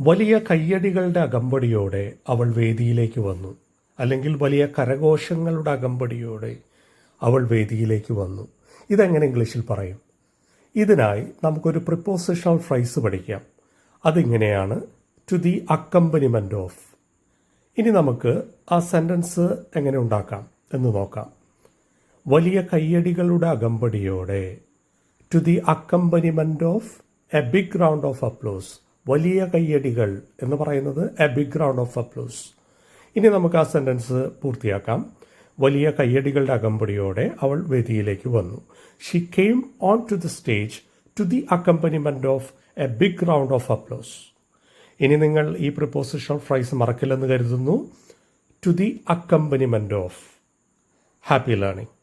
വലിയ കയ്യടികളുടെ അകമ്പടിയോടെ അവൾ വേദിയിലേക്ക് വന്നു. അല്ലെങ്കിൽ വലിയ കരഘോഷങ്ങളുടെ അകമ്പടിയോടെ അവൾ വേദിയിലേക്ക് വന്നു. ഇതെങ്ങനെ ഇംഗ്ലീഷിൽ പറയും? ഇതിനായി നമുക്കൊരു പ്രിപ്പോസിഷണൽ ഫ്രൈസ് പഠിക്കാം. അതിങ്ങനെയാണ്, ടു ദി അക്കമ്പനിമെൻ്റ് ഓഫ്. ഇനി നമുക്ക് ആ സെൻറ്റൻസ് എങ്ങനെ ഉണ്ടാക്കാം എന്ന് നോക്കാം. വലിയ കയ്യടികളുടെ അകമ്പടിയോടെ, to the accompaniment of a big round of applause. വലിയ കയ്യടികൾ എന്ന് പറയുന്നത് a big round of applause. ഇനി നമുക്ക് ആ സെൻറ്റൻസ് പൂർത്തിയാക്കാം. വലിയ കയ്യടികളുടെ അകമ്പടിയോടെ അവൾ വേദിയിലേക്ക് വന്നു. She came on to the stage to the accompaniment of a big round of applause. ഇനി നിങ്ങൾ ഈ പ്രിപ്പോസിഷണൽ ഫ്രൈസ് മറക്കില്ലെന്ന് കരുതുന്നു. To the accompaniment of. Happy learning.